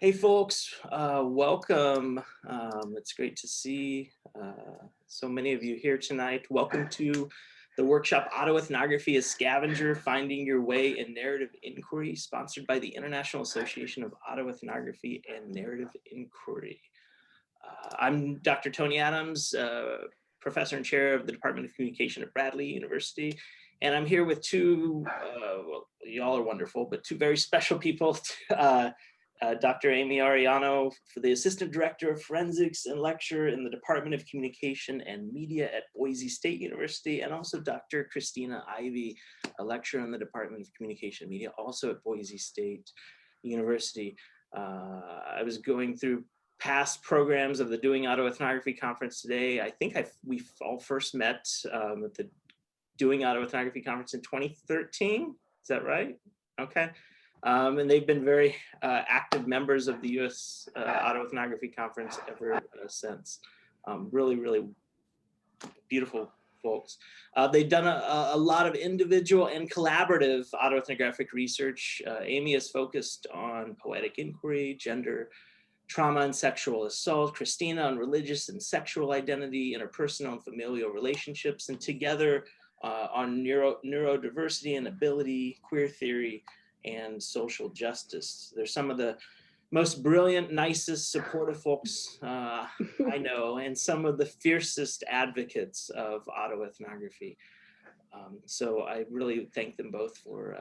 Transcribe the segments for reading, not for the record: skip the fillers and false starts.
Hey folks, welcome. It's great to see so many of you here tonight. Welcome to the workshop Autoethnography as Scavenger, Finding Your Way in Narrative Inquiry, sponsored by the International Association of Autoethnography and Narrative Inquiry. I'm Dr. Tony Adams, professor and chair of the Department of Communication at Bradley University. And I'm here with two, well, y'all are wonderful, but two very special people. Dr. Amy Arellano, for the Assistant Director of Forensics and lecturer in the Department of Communication and Media at Boise State University, and also Dr. Christina Ivey, a lecturer in the Department of Communication and Media, also at Boise State University. I was going through past programs of the Doing Autoethnography conference today. I think we all first met at the Doing Autoethnography conference in 2013. Is that right? Okay. And they've been very active members of the U.S. Autoethnography Conference ever since. Really, really beautiful folks. They've done a lot of individual and collaborative autoethnographic research. Amy is focused on poetic inquiry, gender, trauma and sexual assault, Christina on religious and sexual identity, interpersonal and familial relationships, and together on neurodiversity and ability, queer theory, and social justice. They're some of the most brilliant, nicest, supportive folks I know, and some of the fiercest advocates of autoethnography. So I really thank them both for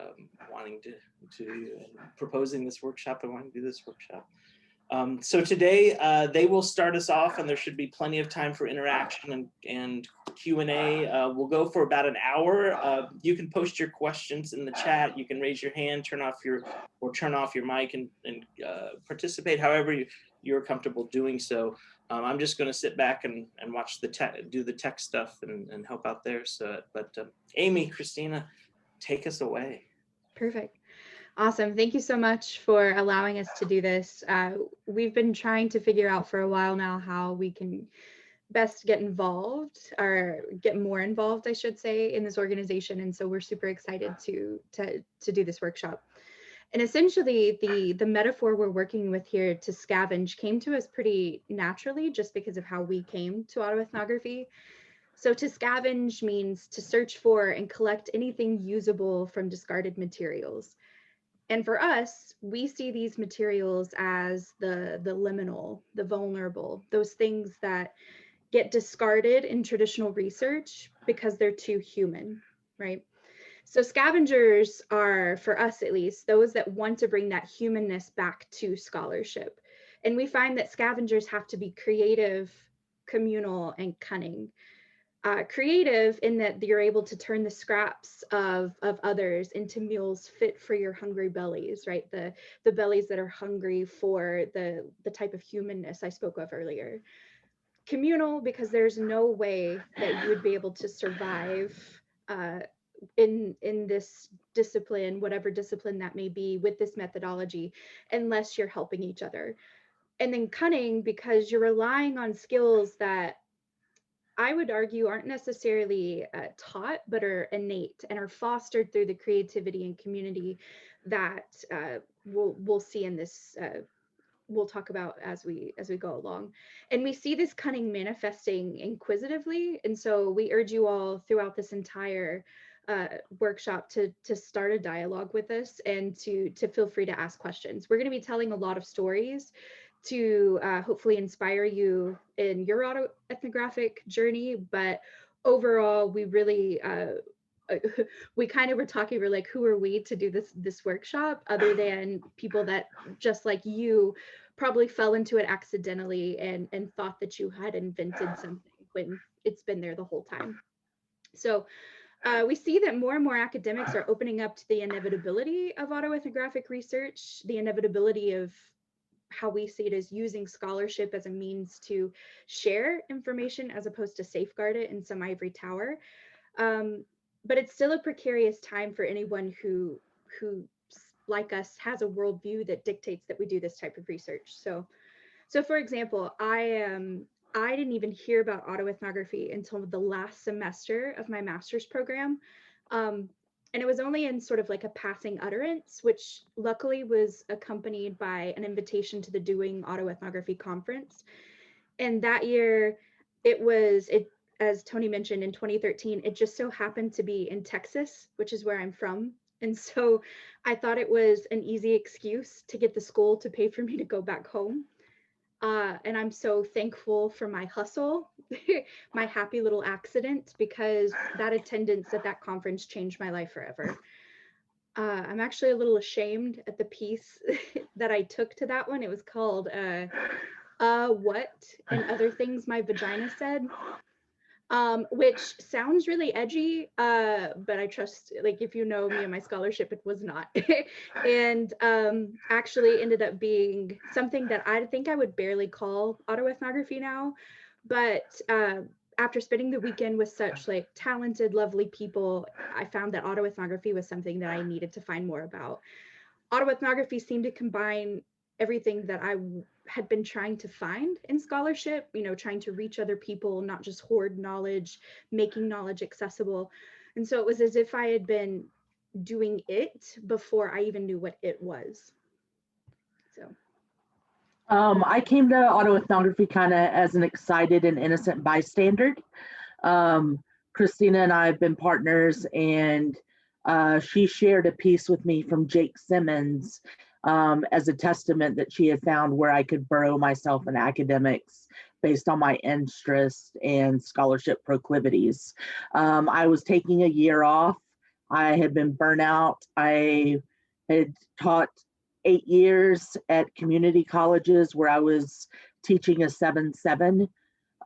wanting to proposing this workshop and wanting to do this workshop. So today they will start us off, and there should be plenty of time for interaction and Q&A. We'll go for about an hour. You can post your questions in the chat. You can raise your hand, turn off your mic, and participate however you're comfortable doing so. I'm just going to sit back and watch do the tech stuff and help out there. So, but Amy, Christina, take us away. Perfect. Awesome. Thank you so much for allowing us to do this. We've been trying to figure out for a while now how we can best get involved, or get more involved, I should say, in this organization. And so we're super excited to do this workshop. And essentially, the metaphor we're working with here, to scavenge, came to us pretty naturally just because of how we came to autoethnography. So to scavenge means to search for and collect anything usable from discarded materials. And for us, we see these materials as the liminal, the vulnerable, those things that get discarded in traditional research because they're too human, right? So scavengers are, for us at least, those that want to bring that humanness back to scholarship. And we find that scavengers have to be creative, communal, and cunning. Creative in that you're able to turn the scraps of others into meals fit for your hungry bellies, right? The bellies that are hungry for the type of humanness I spoke of earlier. Communal, because there's no way that you would be able to survive in this discipline, whatever discipline that may be, with this methodology, unless you're helping each other. And then cunning, because you're relying on skills that I would argue aren't necessarily taught, but are innate and are fostered through the creativity and community that we'll see in this. We'll talk about as we go along. And we see this cunning manifesting inquisitively, and so we urge you all throughout this entire workshop to start a dialogue with us, and to feel free to ask questions. We're going to be telling a lot of stories to hopefully inspire you in your autoethnographic journey. But overall, we really, we kind of were talking, we're like, who are we to do this workshop, other than people that, just like you, probably fell into it accidentally and thought that you had invented something when it's been there the whole time. So we see that more and more academics are opening up to the inevitability of autoethnographic research, the inevitability of how we see it as using scholarship as a means to share information as opposed to safeguard it in some ivory tower. But it's still a precarious time for anyone who like us has a worldview that dictates that we do this type of research. So for example, I didn't even hear about autoethnography until the last semester of my master's program. And it was only in sort of like a passing utterance, which luckily was accompanied by an invitation to the Doing Autoethnography conference. And that year, it as Tony mentioned, in 2013, it just so happened to be in Texas, which is where I'm from. And so I thought it was an easy excuse to get the school to pay for me to go back home. And I'm so thankful for my hustle, my happy little accident, because that attendance at that conference changed my life forever. I'm actually a little ashamed at the piece that I took to that one. It was called What and Other Things My Vagina Said, which sounds really edgy, but I trust, like, if you know me and my scholarship, it was not. And actually ended up being something that I think I would barely call autoethnography now. But after spending the weekend with such like talented, lovely people, I found that autoethnography was something that I needed to find more about. Autoethnography seemed to combine everything that I had been trying to find in scholarship, you know, trying to reach other people, not just hoard knowledge, making knowledge accessible. And so it was as if I had been doing it before I even knew what it was. So. I came to autoethnography kind of as an excited and innocent bystander. Christina and I have been partners, and she shared a piece with me from Jake Simmons as a testament that she had found where I could burrow myself in academics based on my interest and scholarship proclivities. I was taking a year off. I had been burnt out. I had taught 8 years at community colleges where I was teaching a 7-7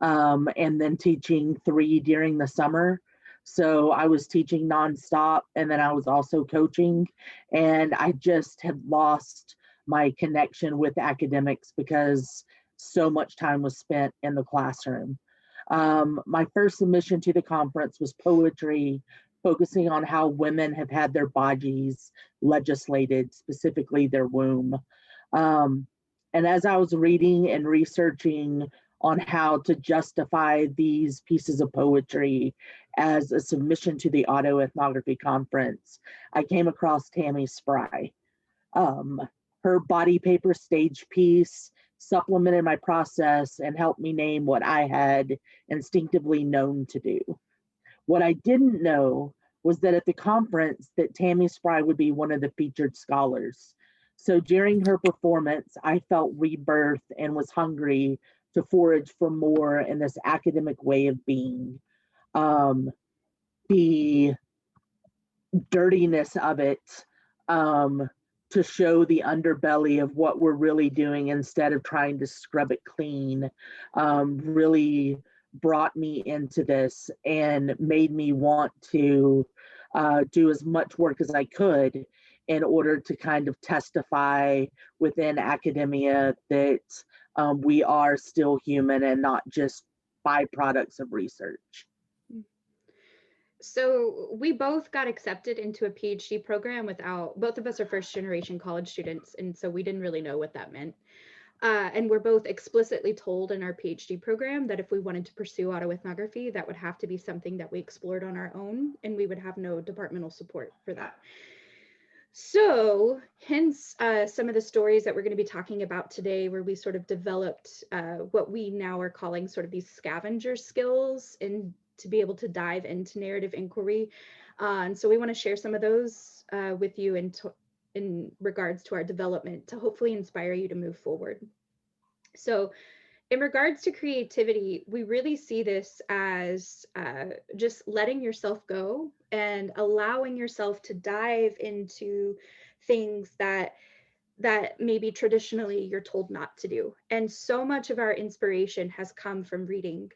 and then teaching 3 during the summer. So I was teaching nonstop, and then I was also coaching, and I just had lost my connection with academics because so much time was spent in the classroom. My first submission to the conference was poetry, focusing on how women have had their bodies legislated, specifically their womb. And as I was reading and researching on how to justify these pieces of poetry as a submission to the autoethnography conference, I came across Tammy Spry. Her body paper stage piece supplemented my process and helped me name what I had instinctively known to do. What I didn't know was that at the conference that Tammy Spry would be one of the featured scholars. So during her performance, I felt rebirth and was hungry to forage for more in this academic way of being. The dirtiness of it, to show the underbelly of what we're really doing instead of trying to scrub it clean, really brought me into this and made me want to do as much work as I could in order to kind of testify within academia that we are still human and not just byproducts of research. So we both got accepted into a PhD program without, both of us are first generation college students, and so we didn't really know what that meant. And we're both explicitly told in our PhD program that if we wanted to pursue autoethnography, that would have to be something that we explored on our own, and we would have no departmental support for that. So hence some of the stories that we're going to be talking about today, where we sort of developed what we now are calling sort of these scavenger skills, and to be able to dive into narrative inquiry. And so we want to share some of those with you in regards to our development to hopefully inspire you to move forward. So in regards to creativity, we really see this as just letting yourself go and allowing yourself to dive into things that maybe traditionally you're told not to do. And so much of our inspiration has come from reading.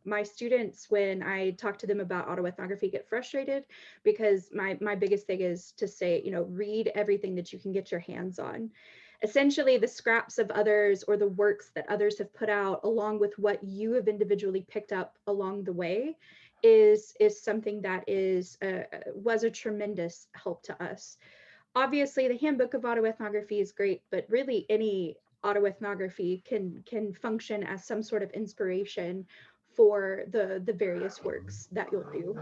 My students, when I talk to them about autoethnography, get frustrated because my biggest thing is to say, you know, read everything that you can get your hands on. Essentially, the scraps of others or the works that others have put out, along with what you have individually picked up along the way, is something that was a tremendous help to us. Obviously, the Handbook of Autoethnography is great, but really any autoethnography can function as some sort of inspiration for the various works that you'll do.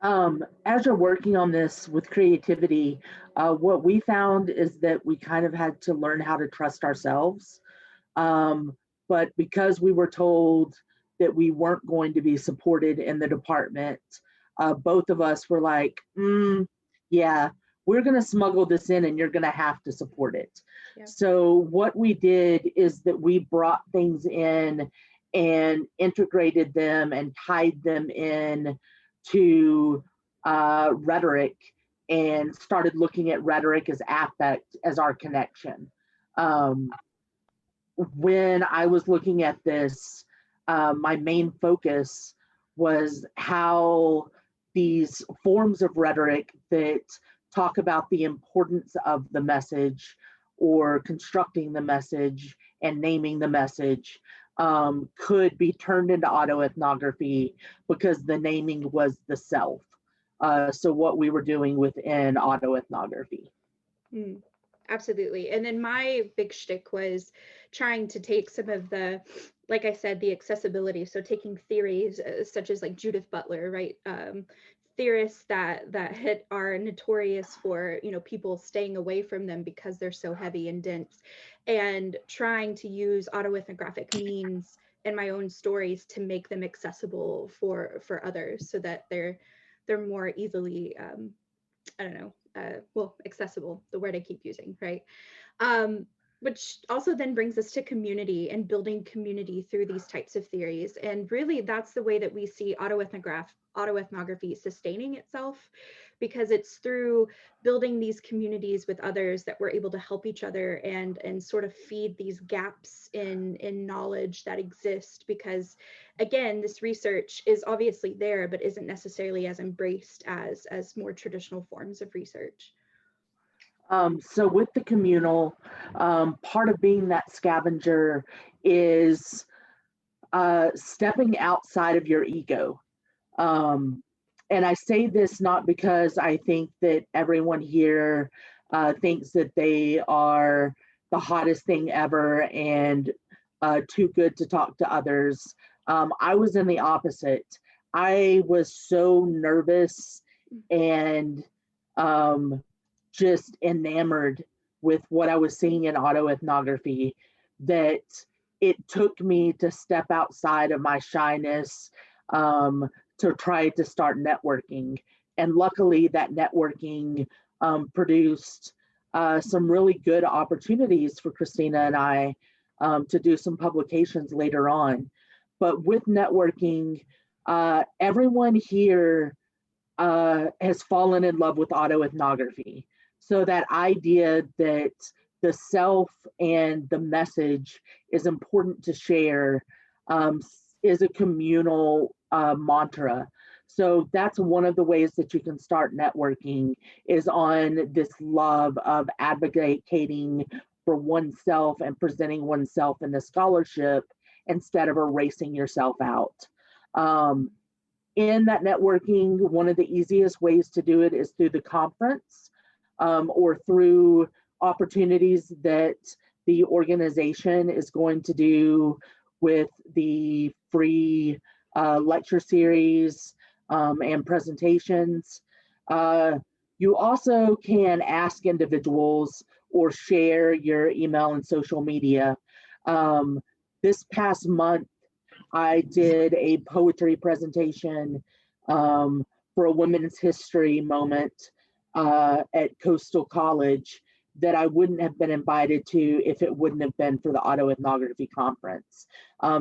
As you're working on this with creativity, what we found is that we kind of had to learn how to trust ourselves. Um, but because we were told that we weren't going to be supported in the department, both of us were like, yeah, we're going to smuggle this in and you're going to have to support it. Yeah. So, what we did is that we brought things in and integrated them and tied them in to rhetoric and started looking at rhetoric as affect as our connection. When I was looking at this, my main focus was how these forms of rhetoric that talk about the importance of the message or constructing the message and naming the message could be turned into autoethnography because the naming was the self. So what we were doing within autoethnography. Absolutely. And then my big shtick was trying to take some of the, like I said, the accessibility. So taking theories such as like Judith Butler, right? Theorists that are notorious for, you know, people staying away from them because they're so heavy and dense, and trying to use autoethnographic means in my own stories to make them accessible for others, so that they're more easily I don't know, well, accessible, the word I keep using, right? Which also then brings us to community and building community through these types of theories. And really, that's the way that we see autoethnography sustaining itself, because it's through building these communities with others that we're able to help each other and sort of feed these gaps in knowledge that exist. Because again, this research is obviously there, but isn't necessarily as embraced as more traditional forms of research. So with the communal, part of being that scavenger is stepping outside of your ego. And I say this not because I think that everyone here thinks that they are the hottest thing ever and too good to talk to others. I was in the opposite. I was so nervous and just enamored with what I was seeing in autoethnography that it took me to step outside of my shyness to try to start networking. And luckily, that networking produced some really good opportunities for Christina and I to do some publications later on. But with networking, everyone here has fallen in love with autoethnography. So that idea that the self and the message is important to share is a communal mantra. So that's one of the ways that you can start networking, is on this love of advocating for oneself and presenting oneself in the scholarship instead of erasing yourself out. In that networking, one of the easiest ways to do it is through the conference or through opportunities that the organization is going to do with the free lecture series and presentations. You also can ask individuals or share your email and social media. This past month, I did a poetry presentation for a women's history moment at Coastal College that I wouldn't have been invited to if it wouldn't have been for the autoethnography conference.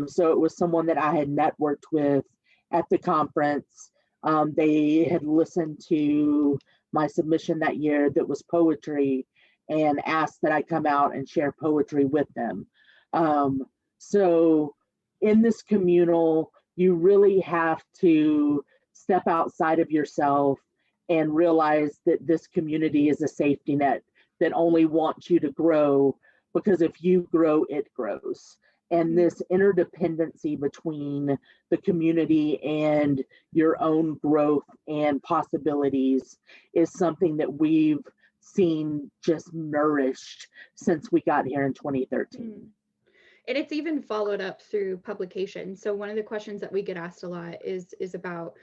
So it was someone that I had networked with at the conference. They had listened to my submission that year that was poetry and asked that I come out and share poetry with them. So in this communal, you really have to step outside of yourself and realize that this community is a safety net that only wants you to grow, because if you grow, it grows. And this interdependency between the community and your own growth and possibilities is something that we've seen just nourished since we got here in 2013. And it's even followed up through publication. So one of the questions that we get asked a lot is about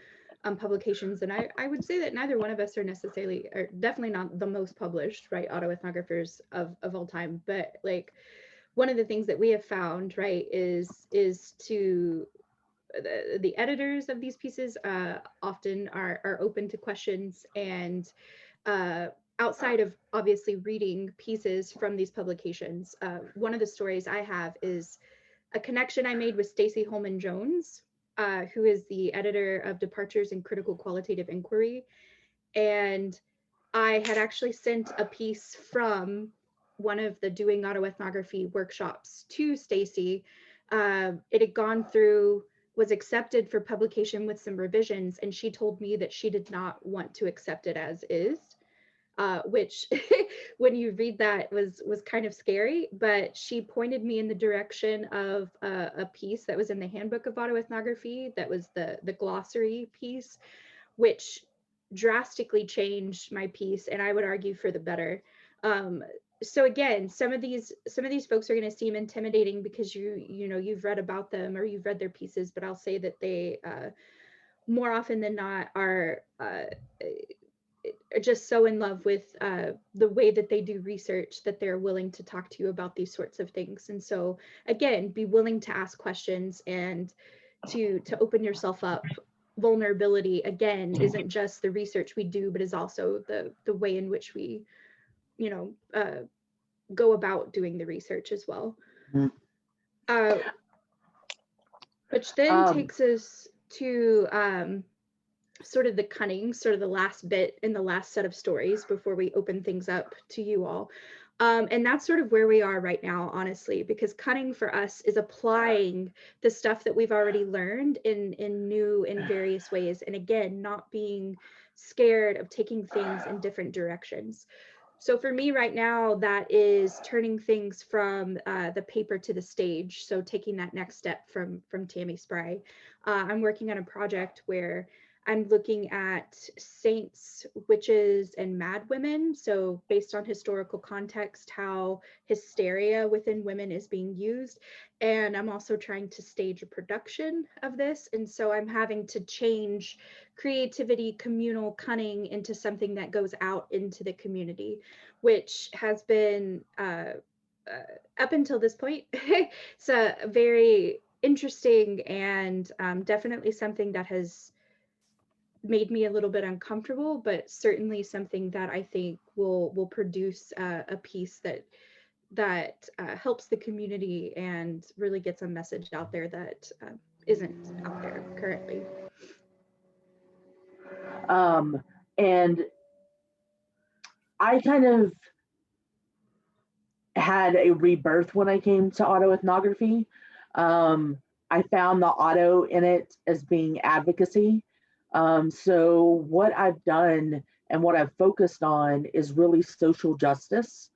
publications, and I would say that neither one of us are necessarily, or definitely not the most published, right, autoethnographers of all time, but like one of the things that we have found, right, is to the editors of these pieces often are open to questions, and outside of obviously reading pieces from these publications, one of the stories I have is a connection I made with Stacy Holman Jones, who is the editor of Departures in Critical Qualitative Inquiry. And I had actually sent a piece from one of the Doing Autoethnography workshops to Stacy. It had gone through, was accepted for publication with some revisions, and she told me that she did not want to accept it as is. Which when you read that was kind of scary, but she pointed me in the direction of a piece that was in the Handbook of Autoethnography, that was the glossary piece, which drastically changed my piece, and I would argue for the better. So again, some of these folks are going to seem intimidating because you know you've read about them or you've read their pieces, but I'll say that they more often than not are just so in love with the way that they do research that they're willing to talk to you about these sorts of things. And so again, be willing to ask questions and to open yourself up. Vulnerability, again, isn't just the research we do, but is also the way in which we, you know, go about doing the research as well. Which then takes us to sort of the cunning, sort of the last bit in the last set of stories before we open things up to you all. And that's sort of where we are right now, honestly, because cunning for us is applying the stuff that we've already learned in new and various ways. And again, not being scared of taking things in different directions. So for me right now, that is turning things from the paper to the stage. So taking that next step from Tammy Spry. I'm working on a project where I'm looking at saints, witches, and mad women. So based on historical context, how hysteria within women is being used. And I'm also trying to stage a production of this. And so I'm having to change creativity, communal cunning into something that goes out into the community, which has been, up until this point, it's a very interesting and definitely something that has made me a little bit uncomfortable, but certainly something that I think will produce a piece that helps the community and really gets a message out there that isn't out there currently. And I kind of had a rebirth when I came to autoethnography. I found the auto in it as being advocacy. So what I've done and what I've focused on is really social justice.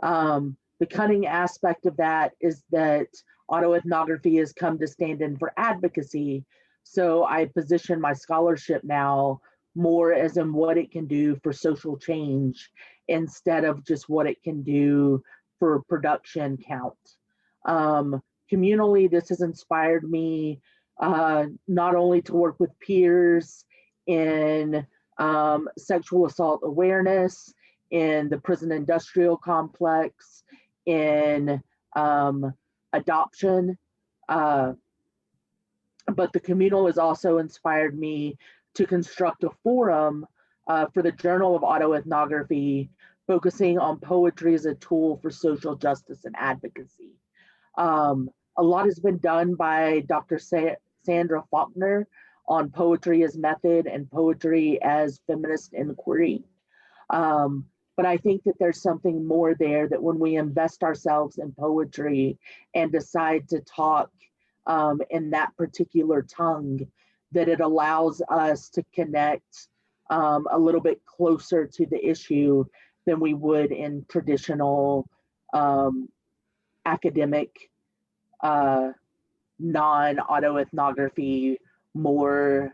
The cunning aspect of that is that autoethnography has come to stand in for advocacy. So I position my scholarship now more as in what it can do for social change instead of just what it can do for production count. Communally, this has inspired me not only to work with peers in sexual assault awareness, in the prison industrial complex, in adoption, but the communal has also inspired me to construct a forum for the Journal of Autoethnography, focusing on poetry as a tool for social justice and advocacy. A lot has been done by Dr. Sandra Faulkner on poetry as method and poetry as feminist inquiry. But I think that there's something more there, that when we invest ourselves in poetry and decide to talk in that particular tongue, that it allows us to connect a little bit closer to the issue than we would in traditional academic non-autoethnography, more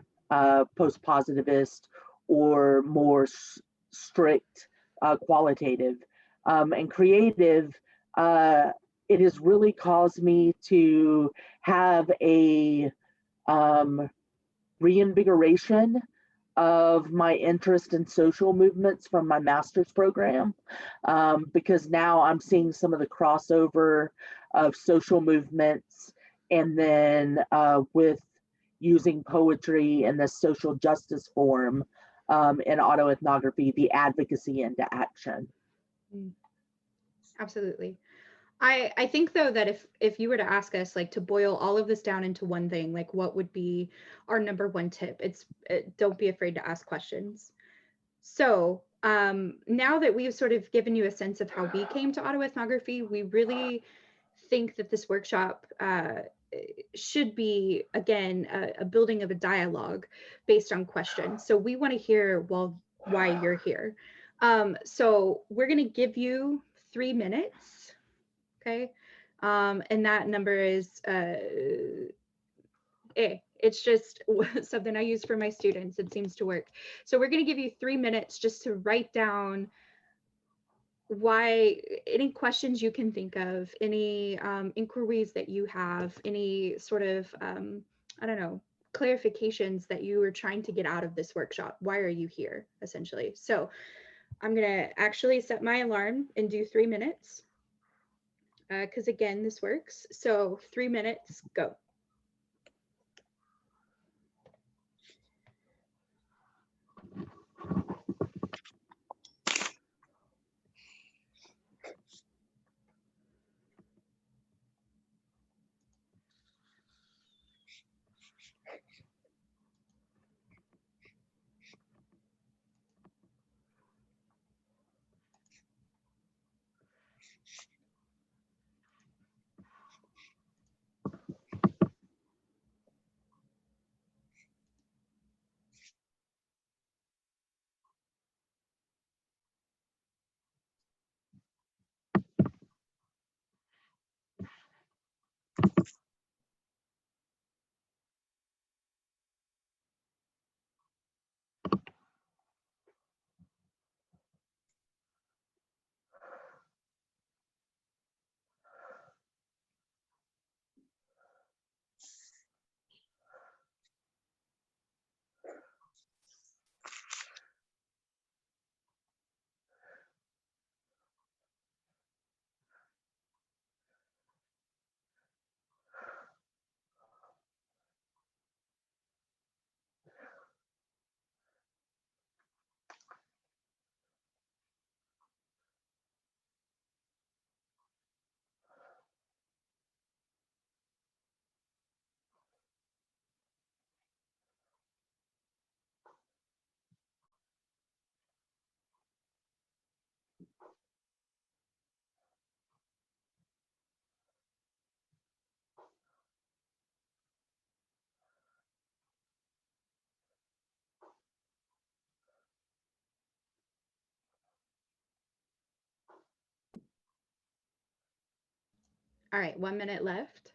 post-positivist or more strict qualitative. And creative, it has really caused me to have a reinvigoration of my interest in social movements from my master's program, because now I'm seeing some of the crossover of social movements, and then with using poetry in the social justice form in autoethnography, the advocacy into action. Absolutely. I think though that if you were to ask us like to boil all of this down into one thing, like what would be our number one tip? Don't be afraid to ask questions. So now that we've sort of given you a sense of how we came to autoethnography, we really think that this workshop should be, again, a building of a dialogue based on questions. So we want to hear why you're here. So we're going to give you 3 minutes. Okay. And that number is it's just something I use for my students. It seems to work. So we're going to give you 3 minutes just to write down any questions you can think of, any inquiries that you have, any sort of, I don't know, clarifications that you were trying to get out of this workshop. Why are you here, essentially? So I'm going to actually set my alarm and do 3 minutes. Because again, this works. So 3 minutes, go. All right, 1 minute left.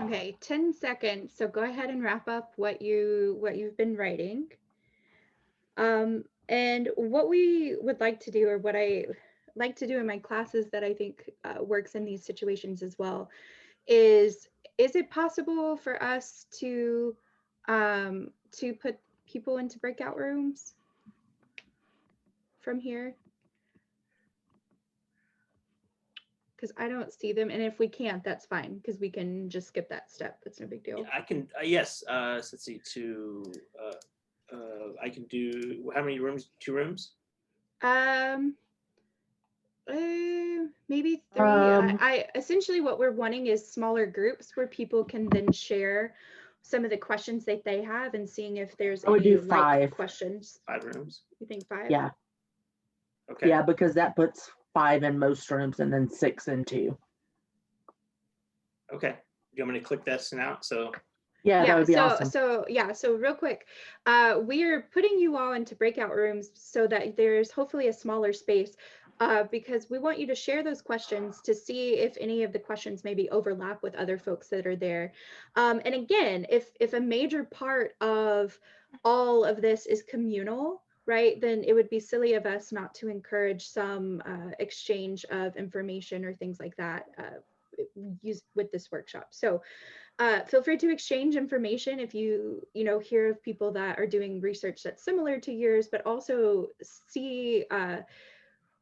Okay, 10 seconds. So go ahead and wrap up what you've been writing. And what we would like to do, or what I like to do in my classes that I think works in these situations as well, is it possible for us to put people into breakout rooms from here? Because I don't see them, and if we can't, that's fine, because we can just skip that step. That's no big deal. Yeah, I can, yes, so let's see, I can do, how many rooms? 2 rooms? Maybe 3. I essentially what we're wanting is smaller groups where people can then share some of the questions that they have and seeing if there's I would any do 5. questions. 5 rooms. You think 5? Yeah. Okay. Yeah, because that puts 5 in most rooms and then 6 in 2. Okay. You want me to click this now? So Yeah, that would be awesome. So real quick, we are putting you all into breakout rooms so that there's hopefully a smaller space, because we want you to share those questions to see if any of the questions maybe overlap with other folks that are there. And again, if a major part of all of this is communal, right, then it would be silly of us not to encourage some exchange of information or things like that use with this workshop. So feel free to exchange information if you hear of people that are doing research that's similar to yours, but also see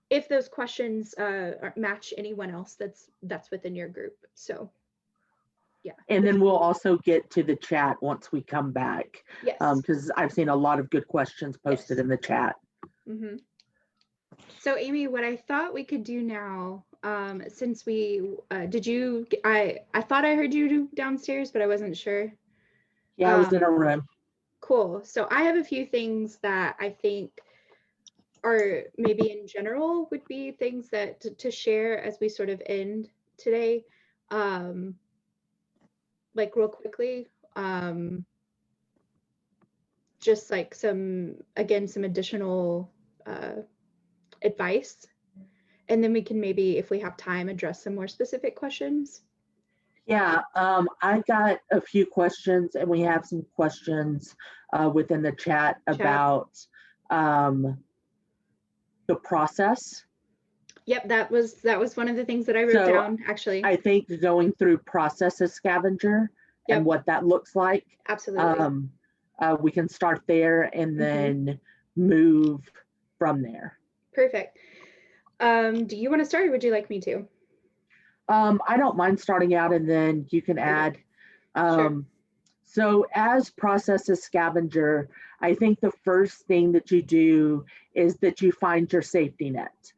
if those questions match anyone else that's within your group. So yeah. And then we'll also get to the chat once we come back. Yes. Because I've seen a lot of good questions posted in the chat. Mm-hmm. So Amy, what I thought we could do now, since we I thought I heard you downstairs, but I wasn't sure. Yeah, I was in a room. Cool. So I have a few things that I think are maybe in general would be things that to share as we sort of end today. Like real quickly, just like some additional advice, and then we can maybe, if we have time, address some more specific questions. Yeah, I got a few questions, and we have some questions within the chat about the process. Yep, that was one of the things that I wrote down, actually. I think going through process as Scavenger and what that looks like. Absolutely. We can start there and then move from there. Perfect. Do you want to start, or would you like me to? I don't mind starting out, and then you can add. Sure. So as process as Scavenger, I think the first thing that you do is that you find your safety net.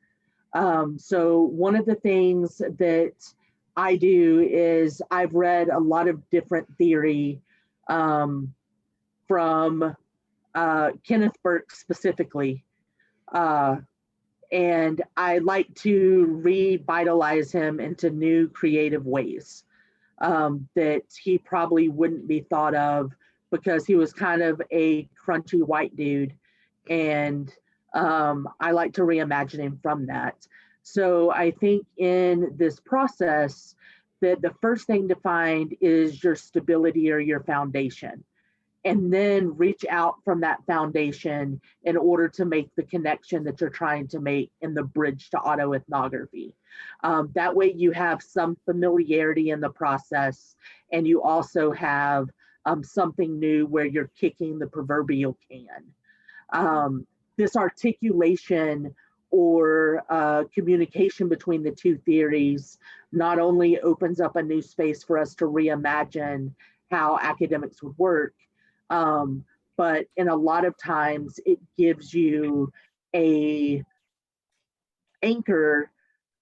So one of the things that I do is I've read a lot of different theory from Kenneth Burke specifically. And I like to revitalize him into new creative ways that he probably wouldn't be thought of, because he was kind of a crunchy white dude. And I like to reimagine him from that. So I think in this process that the first thing to find is your stability or your foundation, and then reach out from that foundation in order to make the connection that you're trying to make in the bridge to autoethnography. That way you have some familiarity in the process, and you also have something new where you're kicking the proverbial can. This articulation or communication between the two theories not only opens up a new space for us to reimagine how academics would work, but in a lot of times it gives you a anchor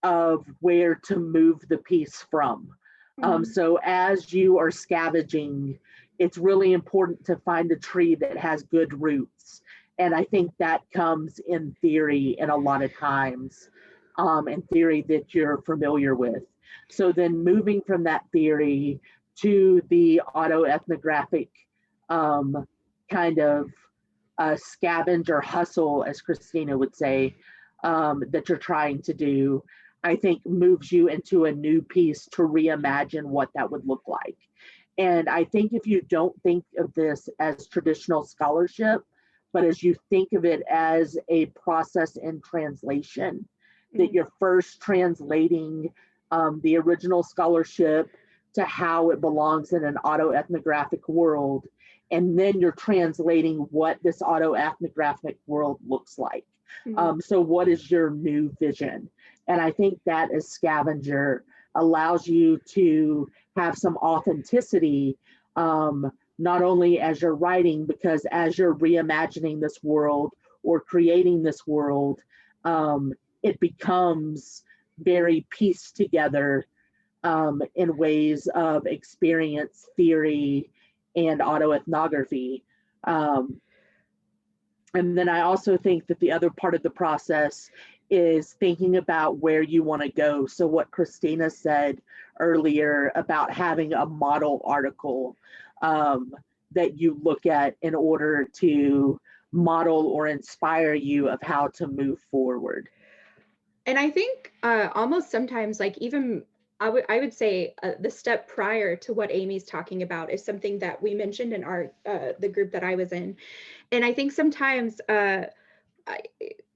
of where to move the piece from. So as you are scavenging, it's really important to find a tree that has good roots. And I think that comes in theory in a lot of times, in theory that you're familiar with. So then moving from that theory to the autoethnographic kind of scavenge or hustle, as Christina would say, that you're trying to do, I think moves you into a new piece to reimagine what that would look like. And I think if you don't think of this as traditional scholarship, but as you think of it as a process in translation, that you're first translating the original scholarship to how it belongs in an autoethnographic world, and then you're translating what this autoethnographic world looks like. So what is your new vision? And I think that as Scavenger allows you to have some authenticity, not only as you're writing, because as you're reimagining this world or creating this world, it becomes very pieced together in ways of experience, theory, and autoethnography. And then I also think that the other part of the process is thinking about where you want to go. So what Christina said earlier about having a model article that you look at in order to model or inspire you of how to move forward. And I think almost sometimes, like even I would say the step prior to what Amy's talking about is something that we mentioned in our the group that I was in. And I think sometimes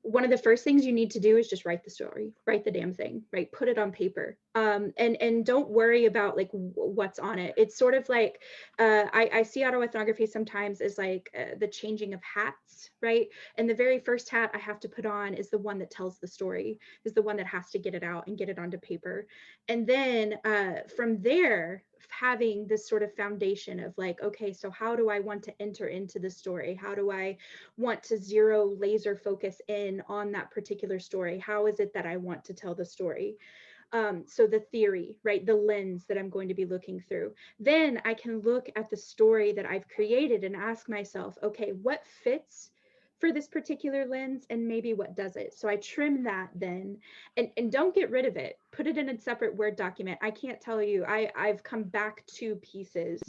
one of the first things you need to do is just write the story, write the damn thing, right? Put it on paper, and don't worry about like what's on it. It's sort of like I see autoethnography sometimes as like the changing of hats, right? And the very first hat I have to put on is the one that tells the story, is the one that has to get it out and get it onto paper. And then from there, having this sort of foundation of like, okay, so how do I want to enter into the story? How do I want to zero laser focus in on that particular story? How is it that I want to tell the story? So the theory, right? The lens that I'm going to be looking through. Then I can look at the story that I've created and ask myself, okay, what fits for this particular lens and maybe what doesn't. So I trim that then and don't get rid of it. Put it in a separate Word document. I can't tell you, I've come back to pieces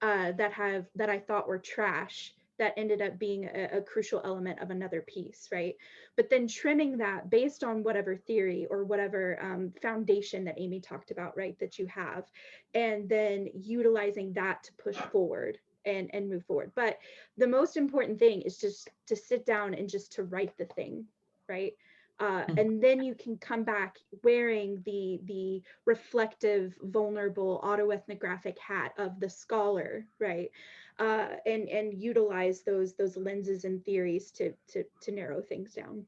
that I thought were trash that ended up being a crucial element of another piece, right? But then trimming that based on whatever theory or whatever foundation that Amy talked about, right, that you have, and then utilizing that to push forward and move forward. But the most important thing is just to sit down and just to write the thing, right? And then you can come back wearing the reflective, vulnerable autoethnographic hat of the scholar, right? And utilize those lenses and theories to narrow things down.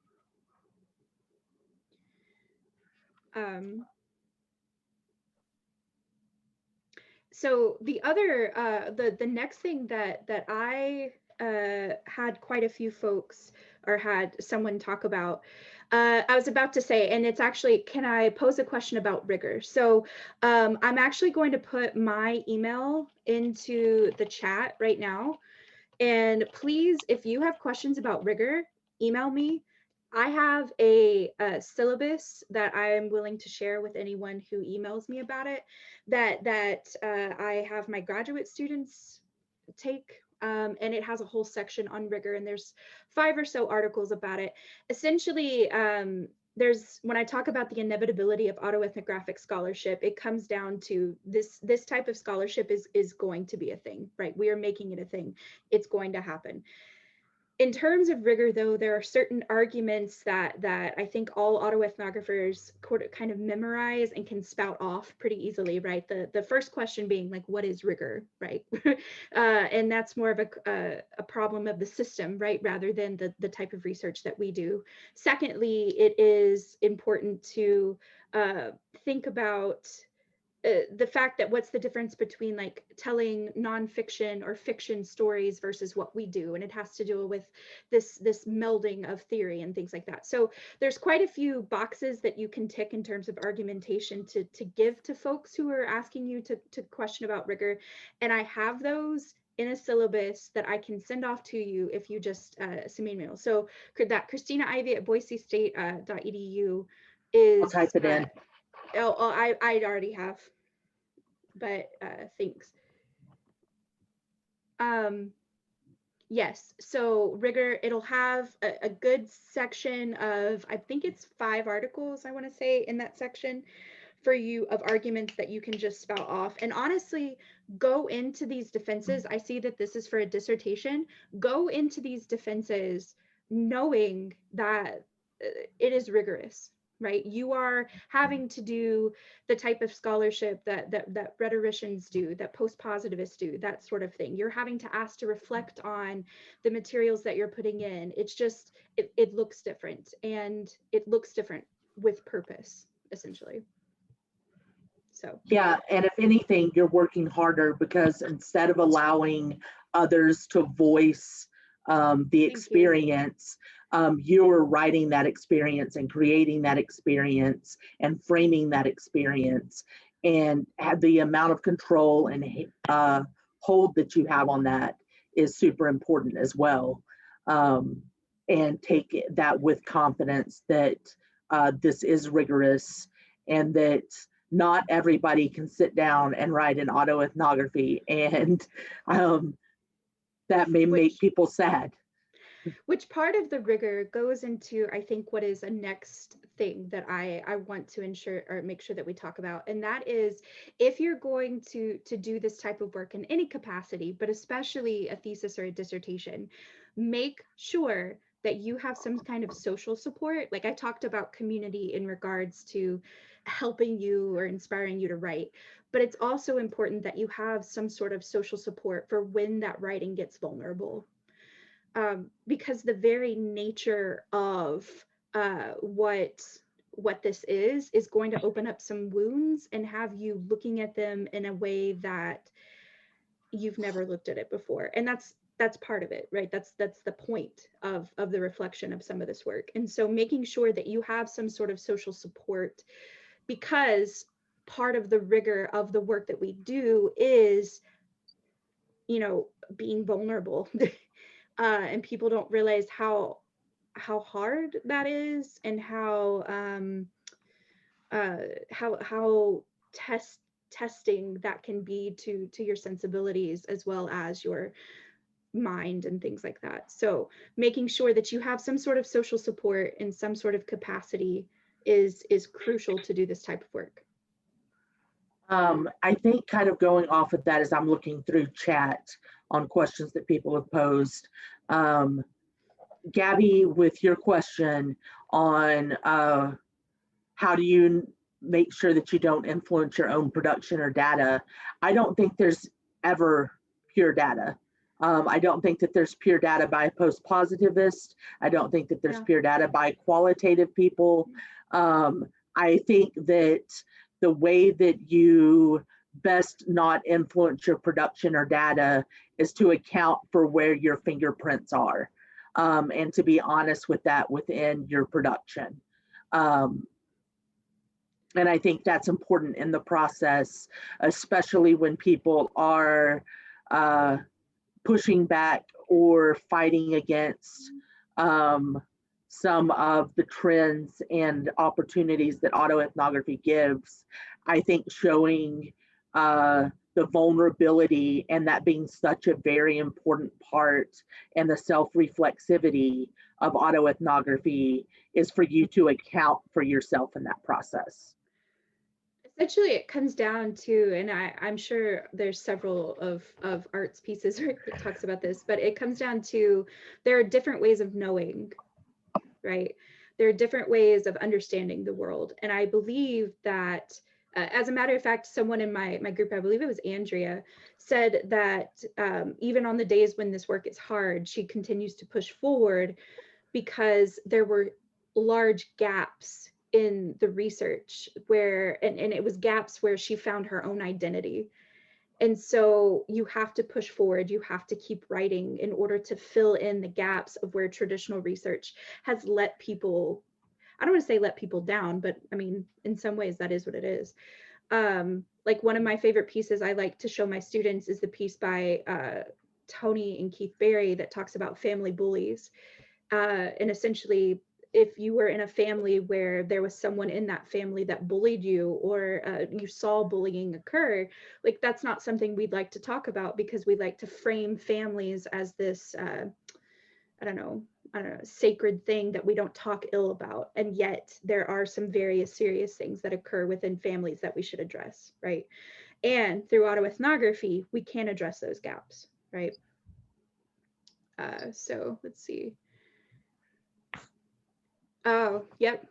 So the other, the next thing that I had quite a few folks or had someone talk about, I was about to say, and it's actually, can I pose a question about rigor? So I'm actually going to put my email into the chat right now. And please, if you have questions about rigor, email me. I have a syllabus that I am willing to share with anyone who emails me about it, that I have my graduate students take, and it has a whole section on rigor, and there's 5 or so articles about it. Essentially, when I talk about the inevitability of autoethnographic scholarship, it comes down to this type of scholarship is going to be a thing, right? We are making it a thing. It's going to happen. In terms of rigor, though, there are certain arguments that I think all autoethnographers kind of memorize and can spout off pretty easily, right? The first question being like, what is rigor, right? And that's more of a problem of the system, right? Rather than the type of research that we do. Secondly, it is important to think about the fact that what's the difference between like telling nonfiction or fiction stories versus what we do, and it has to do with this melding of theory and things like that. So there's quite a few boxes that you can tick in terms of argumentation to give to folks who are asking you to question about rigor, and I have those in a syllabus that I can send off to you if you just send me an email. So that Christina Ivey at boisestate.edu is I'll type it in. I already have, but thanks. Yes, so rigor, it'll have a good section of, I think it's 5 articles, I want to say, in that section for you of arguments that you can just spout off. And honestly, go into these defenses. I see that this is for a dissertation. Go into these defenses knowing that it is rigorous, right? You are having to do the type of scholarship that rhetoricians do, that post-positivists do, that sort of thing. You're having to ask to reflect on the materials that you're putting in. It's just, it looks different, and it looks different with purpose, essentially. So yeah, and if anything, you're working harder because instead of allowing others to voice the experience, you're writing that experience and creating that experience and framing that experience, and have the amount of control and hold that you have on that is super important as well. And take that with confidence that this is rigorous, and that not everybody can sit down and write an autoethnography, and that may make people sad. Which part of the rigor goes into, I think, what is a next thing that I want to ensure or make sure that we talk about. And that is, if you're going to do this type of work in any capacity, but especially a thesis or a dissertation, make sure that you have some kind of social support. Like I talked about community in regards to helping you or inspiring you to write, but it's also important that you have some sort of social support for when that writing gets vulnerable. Because the very nature of what this is going to open up some wounds and have you looking at them in a way that you've never looked at it before. And that's part of it, right? That's the point of the reflection of some of this work. And so making sure that you have some sort of social support, because part of the rigor of the work that we do is, being vulnerable. And people don't realize how hard that is, and how testing that can be to your sensibilities as well as your mind and things like that. So making sure that you have some sort of social support in some sort of capacity is crucial to do this type of work. I think kind of going off of that as I'm looking through chat on questions that people have posed. Gabby, with your question on how do you make sure that you don't influence your own production or data, I don't think there's ever pure data. I don't think that there's pure data by post-positivist. I don't think that there's pure data by qualitative people. I think that the way that you best not influence your production or data is to account for where your fingerprints are, and to be honest with that within your production. And I think that's important in the process, especially when people are pushing back or fighting against some of the trends and opportunities that autoethnography gives. I think showing the vulnerability and that being such a very important part, and the self-reflexivity of autoethnography is for you to account for yourself in that process. Essentially, it comes down to, and I'm sure there's several of Art's pieces that talks about this, but it comes down to, there are different ways of knowing, right? There are different ways of understanding the world. And I believe that, as a matter of fact, someone in my group, I believe it was Andrea, said that even on the days when this work is hard, she continues to push forward because there were large gaps in the research where, and it was gaps where she found her own identity. And so you have to push forward, you have to keep writing in order to fill in the gaps of where traditional research has let people, I don't want to say let people down, but I mean, in some ways that is what it is. Like one of my favorite pieces I like to show my students is the piece by Tony and Keith Berry that talks about family bullies. And essentially, if you were in a family where there was someone in that family that bullied you, or you saw bullying occur, like that's not something we'd like to talk about, because we like to frame families as this, I don't know, sacred thing that we don't talk ill about. And yet there are some very serious things that occur within families that we should address, right? And through autoethnography, we can address those gaps, right? So let's see. Oh, yep.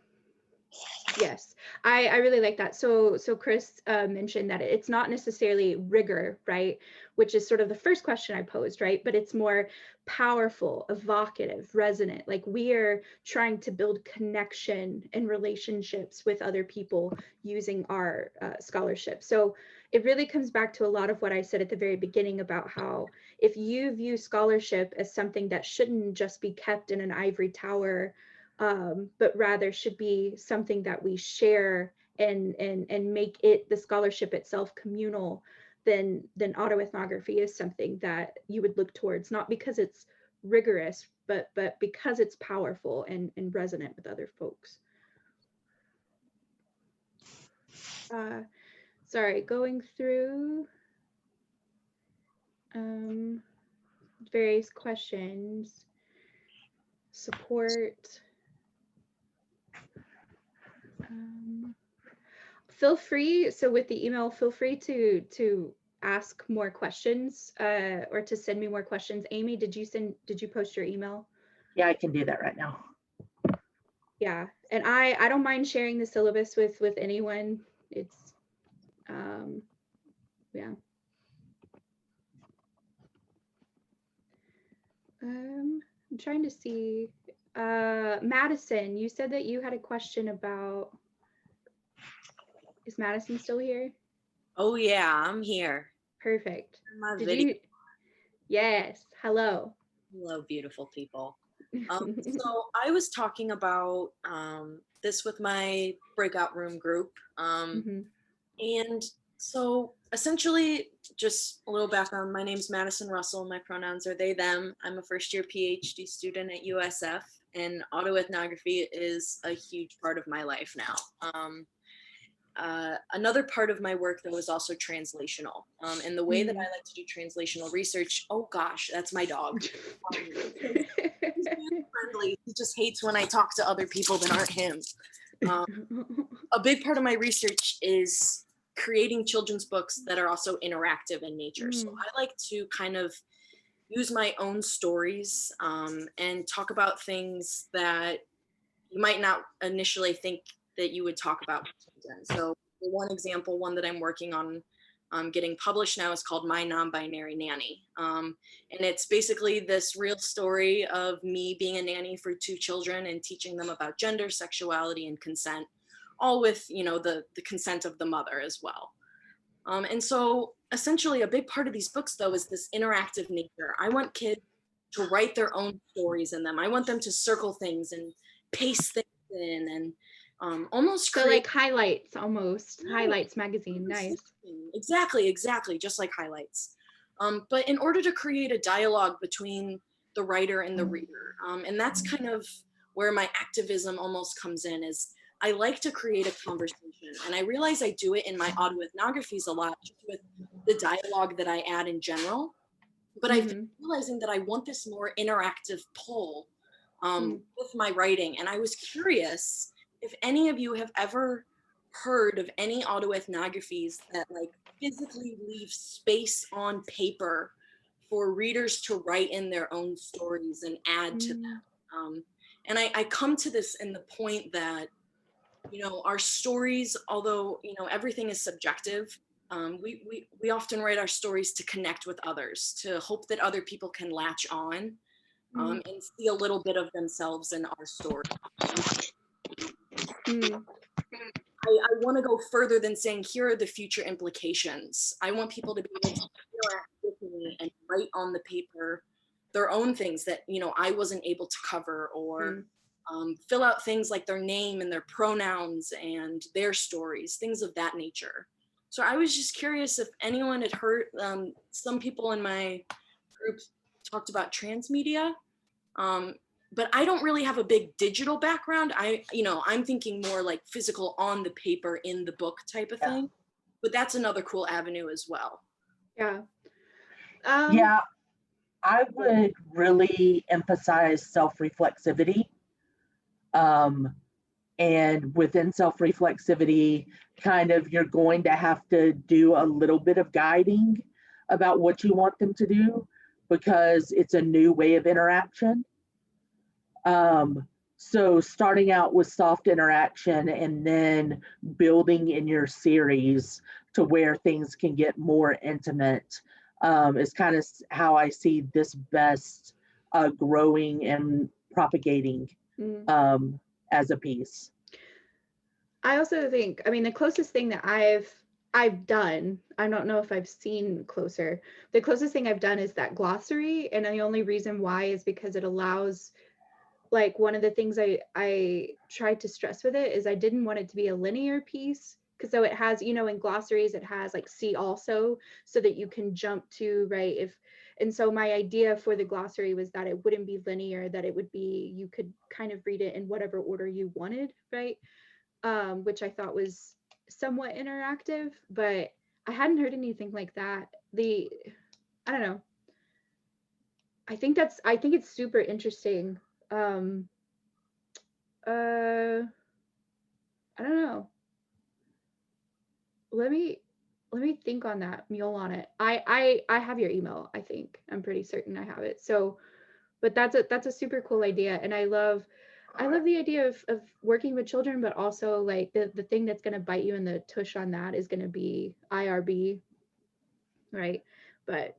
Yes, I really like that. So Chris mentioned that it's not necessarily rigor, right? Which is sort of the first question I posed, right? But it's more powerful, evocative, resonant. Like we are trying to build connection and relationships with other people using our scholarship. So it really comes back to a lot of what I said at the very beginning about how if you view scholarship as something that shouldn't just be kept in an ivory tower, but rather should be something that we share and make it, the scholarship itself, communal, then autoethnography is something that you would look towards, not because it's rigorous, but because it's powerful and resonant with other folks. Sorry, going through various questions. Support. Feel free, so with the email, feel free to ask more questions or to send me more questions. Amy, did you post your email? Yeah, I can do that right now. Yeah, and I don't mind sharing the syllabus with anyone. It's yeah. I'm trying to see. Madison, you said that you had a question about. Is Madison still here? Oh yeah, I'm here. Perfect. My Did video. you? Yes. Hello. Hello, beautiful people. So I was talking about this with my breakout room group. And so essentially, just a little background. My name's Madison Russell. My pronouns are they, them. I'm a first-year PhD student at USF, and autoethnography is a huge part of my life now. Another part of my work, though, is also translational. And the way that I like to do translational research, oh gosh, that's my dog. He's really friendly. He just hates when I talk to other people that aren't him. A big part of my research is creating children's books that are also interactive in nature. So I like to kind of use my own stories and talk about things that you might not initially think that you would talk about. So one example, one that I'm working on getting published now, is called My Non-Binary Nanny. And it's basically this real story of me being a nanny for 2 children and teaching them about gender, sexuality, and consent, all with, you know, the consent of the mother as well. And so essentially a big part of these books, though, is this interactive nature. I want kids to write their own stories in them. I want them to circle things and paste things in and almost so create, like highlights, almost highlights magazine. Nice. Exactly, just like highlights. But in order to create a dialogue between the writer and the reader, and that's kind of where my activism almost comes in, is I like to create a conversation, and I realize I do it in my autoethnographies a lot, just with the dialogue that I add in general. But I've been realizing that I want this more interactive pull with my writing, and I was curious if any of you have ever heard of any autoethnographies that like physically leave space on paper for readers to write in their own stories and add to them. And I come to this in the point that, you know, our stories, although, you know, everything is subjective, we often write our stories to connect with others, to hope that other people can latch on and see a little bit of themselves in our story. I want to go further than saying, here are the future implications. I want people to be able to interact with me and write on the paper their own things that, you know, I wasn't able to cover, or fill out things like their name and their pronouns and their stories, things of that nature. So I was just curious if anyone had heard, some people in my group talked about transmedia. But I don't really have a big digital background. I'm thinking more like physical on the paper in the book type of thing. But that's another cool avenue as well. Yeah. Yeah, I would really emphasize self-reflexivity. And within self-reflexivity, kind of you're going to have to do a little bit of guiding about what you want them to do, because it's a new way of interaction. So starting out with soft interaction and then building in your series to where things can get more intimate is kind of how I see this best growing and propagating as a piece. I also think, I mean, the closest thing that I've I've done. I don't know if I've seen closer. The closest thing I've done is that glossary, and the only reason why is because it allows, like, one of the things I tried to stress with it is I didn't want it to be a linear piece, because so it has, you know, in glossaries it has like see also, so that you can jump to, right, if, and so my idea for the glossary was that it wouldn't be linear, that it would be, you could kind of read it in whatever order you wanted, right? Which I thought was somewhat interactive, but I hadn't heard anything like that. I don't know. I think it's super interesting. I don't know. Let me think on that, mule on it. I have your email, I think. I'm pretty certain I have it. So, but that's a super cool idea. And I love the idea of working with children, but also like the thing that's going to bite you in the tush on that is going to be IRB, right? But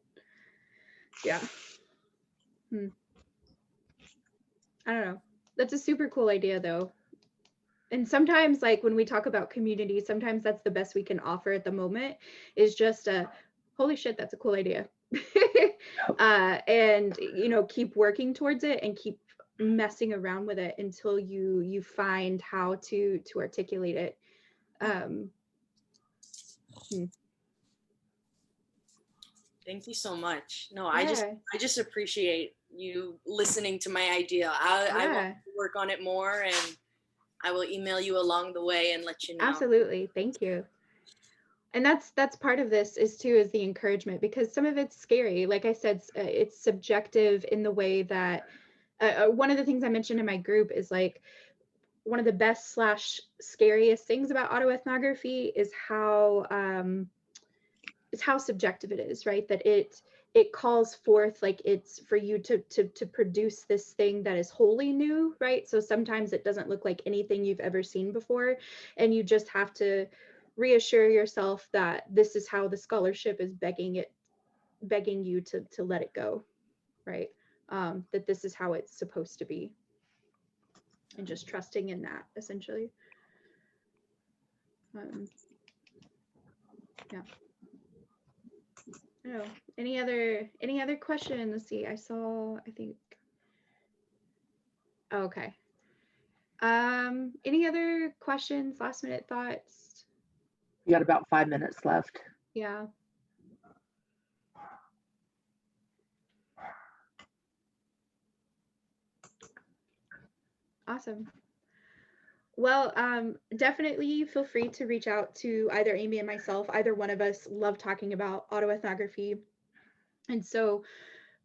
yeah, I don't know. That's a super cool idea though. And sometimes, like when we talk about community, sometimes that's the best we can offer at the moment, is just a holy shit, that's a cool idea. And you know, keep working towards it and keep messing around with it until you find how to articulate it. Thank you so much. No, yeah. I just appreciate you listening to my idea. I want to work on it more, and I will email you along the way and let you know. Absolutely. Thank you. And that's part of this is the encouragement, because some of it's scary. Like I said, it's subjective in the way that one of the things I mentioned in my group is like one of the best / scariest things about autoethnography is how subjective it is, right? That it calls forth, like, it's for you to produce this thing that is wholly new, right? So sometimes it doesn't look like anything you've ever seen before, and you just have to reassure yourself that this is how the scholarship is begging you to let it go, right? That this is how it's supposed to be, and just trusting in that, essentially. Yeah. Oh, any other questions? Let's see. I think. Oh, okay. Any other questions? Last minute thoughts? You got about 5 minutes left. Yeah. Awesome. Well, definitely feel free to reach out to either Amy and myself. Either one of us love talking about autoethnography. And so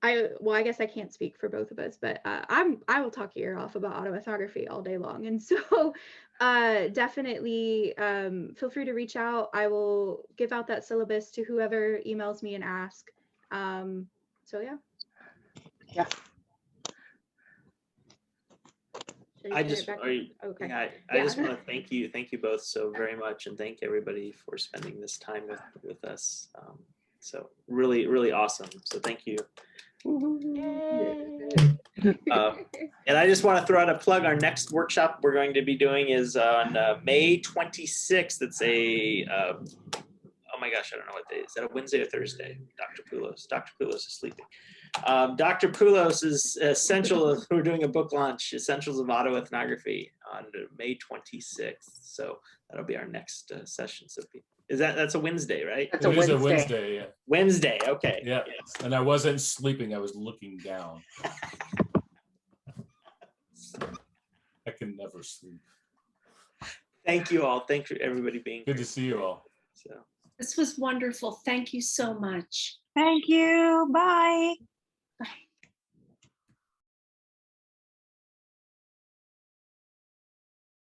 I guess I can't speak for both of us, but I will talk your ear off about autoethnography all day long. And so definitely feel free to reach out. I will give out that syllabus to whoever emails me and ask. So yeah. Yeah. I just want to thank you both so very much, and thank everybody for spending this time with us. So really, really awesome. So thank you. And I just want to throw out a plug. Our next workshop we're going to be doing is on May 26th. It's oh my gosh, I don't know what day. Is that a Wednesday or Thursday? Dr. Poulos is sleeping. Dr. Poulos is we're doing a book launch, Essentials of Autoethnography, on May 26th. So that'll be our next session. So that's a Wednesday, right? It is a Wednesday, yeah. Wednesday, okay. Yeah, and I wasn't sleeping, I was looking down. I can never sleep. Thank you all. Thank you everybody being Good here. To see you all. So. This was wonderful. Thank you so much. Thank you. Bye.